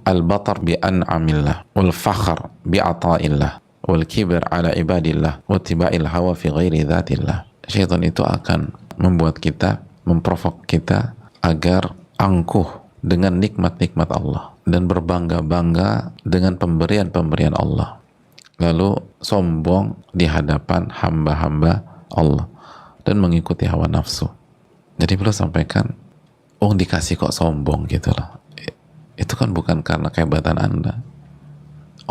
al-batar bi an'amillah, wal fakhr bi ata'illah, wal kibr ala ibadillah, wa tiba'il hawa fi ghairi dhatillah. Syaitan itu akan membuat kita, memprovok kita agar angkuh dengan nikmat-nikmat Allah dan berbangga-bangga dengan pemberian-pemberian Allah, lalu sombong di hadapan hamba-hamba Allah dan mengikuti hawa nafsu. Jadi beliau sampaikan, oh dikasih kok sombong gitu loh. Itu kan bukan karena kehebatan Anda.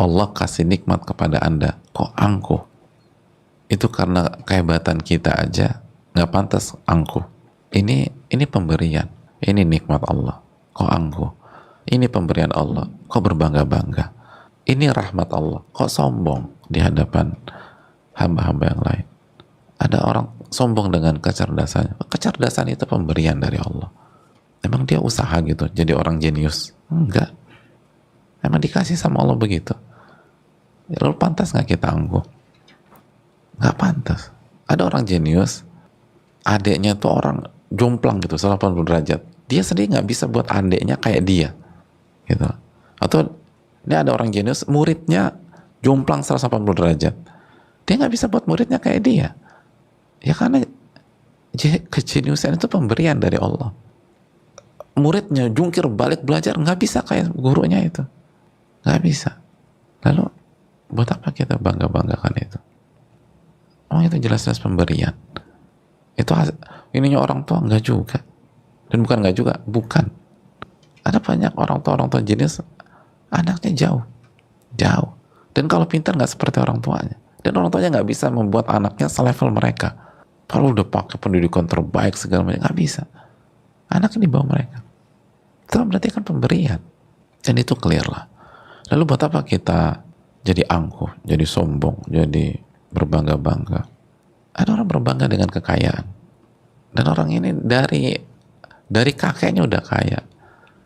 Allah kasih nikmat kepada Anda, kok angkuh. Itu karena kehebatan kita aja nggak pantas angkuh. Ini pemberian, ini nikmat Allah, kok angkuh. Ini pemberian Allah, kok berbangga-bangga. Ini rahmat Allah, kok sombong di hadapan hamba-hamba yang lain. Ada orang sombong dengan kecerdasannya. Kecerdasan itu pemberian dari Allah. Emang dia usaha gitu jadi orang jenius? Enggak. Emang dikasih sama Allah begitu. Lalu pantas nggak kita angkuh? Nggak pantas. Ada orang jenius, adeknya tuh orang jomplang gitu 180 derajat. Dia sendiri nggak bisa buat adeknya kayak dia gitu. Atau ini ada orang jenius, muridnya jomplang 180 derajat. Dia nggak bisa buat muridnya kayak dia. Ya karena kejeniusan itu pemberian dari Allah. Muridnya jungkir balik belajar, nggak bisa kayak gurunya itu. Nggak bisa. Lalu buat apa kita bangga-banggakan itu? Oh itu jelas-jelas pemberian. Itu ininya orang tua nggak juga. Dan bukan nggak juga, bukan. Ada banyak orang tua jenius, anaknya jauh. Dan kalau pintar nggak seperti orang tuanya. Dan orang tuanya nggak bisa membuat anaknya selevel mereka. Kalau udah pakai pendidikan terbaik segala macam, nggak bisa. Anak ini bawa mereka. Itu berarti kan pemberian. Dan itu clear lah. Lalu buat apa kita jadi angkuh, jadi sombong, jadi berbangga-bangga? Ada orang berbangga dengan kekayaan. Dan orang ini dari kakeknya udah kaya.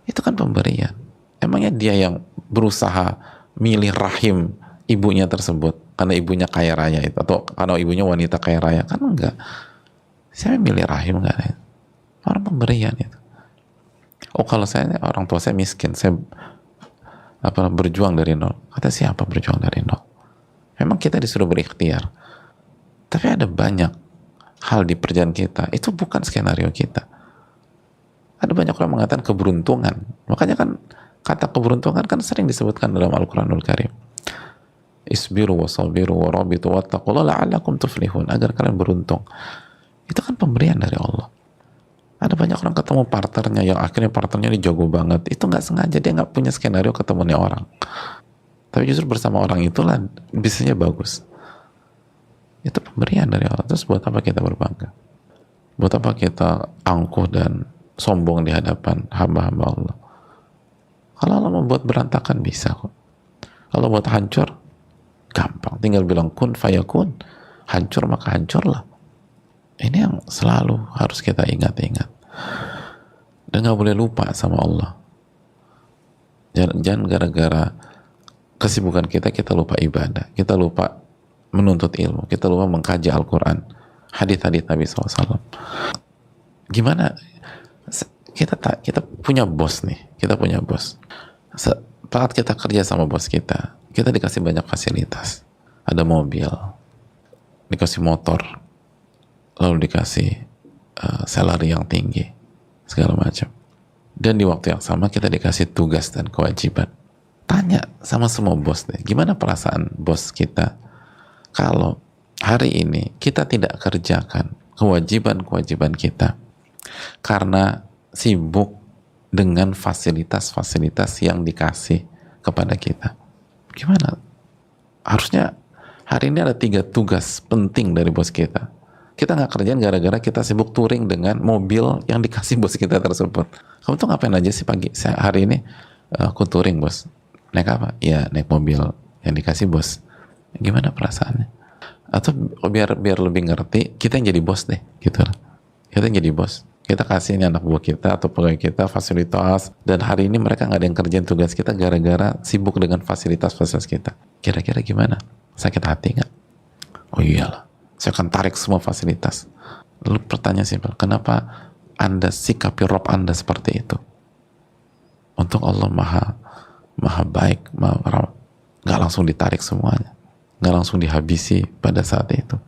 Itu kan pemberian. Emangnya dia yang berusaha milih rahim ibunya tersebut karena ibunya kaya raya itu, atau karena ibunya wanita kaya raya? Kan enggak. Saya milih rahim enggak? Orang pemberian itu. Oh kalau saya, orang tua saya miskin, saya berjuang dari nol. Kata siapa berjuang dari nol? Memang kita disuruh berikhtiar. Tapi ada banyak hal di perjalanan kita, itu bukan skenario kita. Ada banyak orang mengatakan keberuntungan. Makanya kan kata keberuntungan kan sering disebutkan dalam Al-Quranul Karim. Isbiru wa sabiru wa rabitu wattaqullaha la'allakum tuflihun, agar kalian beruntung. Itu kan pemberian dari Allah. Ada banyak orang ketemu partnernya yang akhirnya partnernya ini jago banget. Itu nggak sengaja, dia nggak punya skenario ketemunya orang. Tapi justru bersama orang itulah bisnisnya bagus. Itu pemberian dari Allah. Terus buat apa kita berbangga? Buat apa kita angkuh dan sombong di hadapan hamba-hamba Allah? Kalau Allah membuat berantakan bisa kok. Kalau buat hancur gampang, tinggal bilang kun fayakun, hancur maka hancurlah. Ini yang selalu harus kita ingat-ingat, dan nggak boleh lupa sama Allah. Jangan gara-gara kesibukan kita lupa ibadah, kita lupa menuntut ilmu, kita lupa mengkaji Al-Quran, hadits-hadits Nabi SAW. Gimana kita punya bos nih, kita punya bos. Saat kita kerja sama bos kita dikasih banyak fasilitas, ada mobil, dikasih motor, lalu dikasih salary yang tinggi, segala macam. Dan di waktu yang sama kita dikasih tugas dan kewajiban. Tanya sama semua bos deh, gimana perasaan bos kita kalau hari ini kita tidak kerjakan kewajiban-kewajiban kita karena sibuk dengan fasilitas-fasilitas yang dikasih kepada kita. Gimana? Harusnya hari ini ada 3 tugas penting dari bos kita. Kita nggak kerjain gara-gara kita sibuk touring dengan mobil yang dikasih bos kita tersebut. Kamu tuh ngapain aja sih pagi? Hari ini aku touring bos. Naik apa? Ya naik mobil yang dikasih bos. Gimana perasaannya? Atau biar lebih ngerti, kita yang jadi bos deh, gitu. Kita yang jadi bos. Kita kasih ini anak buah kita atau pegawai kita fasilitas, dan hari ini mereka nggak ada yang kerjain tugas kita gara-gara sibuk dengan fasilitas-fasilitas kita. Kira-kira gimana? Sakit hati nggak? Oh iyalah, saya akan tarik semua fasilitas. Lalu pertanyaan simpel, kenapa Anda sikapi Rob Anda seperti itu? Untuk Allah maha baik, nggak langsung ditarik semuanya, nggak langsung dihabisi pada saat itu.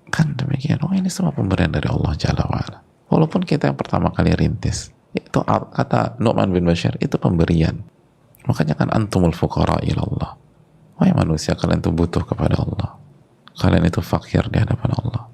Kan demikian. Oh, ini semua pemberian dari Allah Jalla wa'ala. Walaupun kita yang pertama kali rintis, itu kata Nu'man bin Bashir, itu pemberian. Makanya kan antumul fuqara ilallah. Wahai manusia, kalian itu butuh kepada Allah. Kalian itu fakir di hadapan Allah.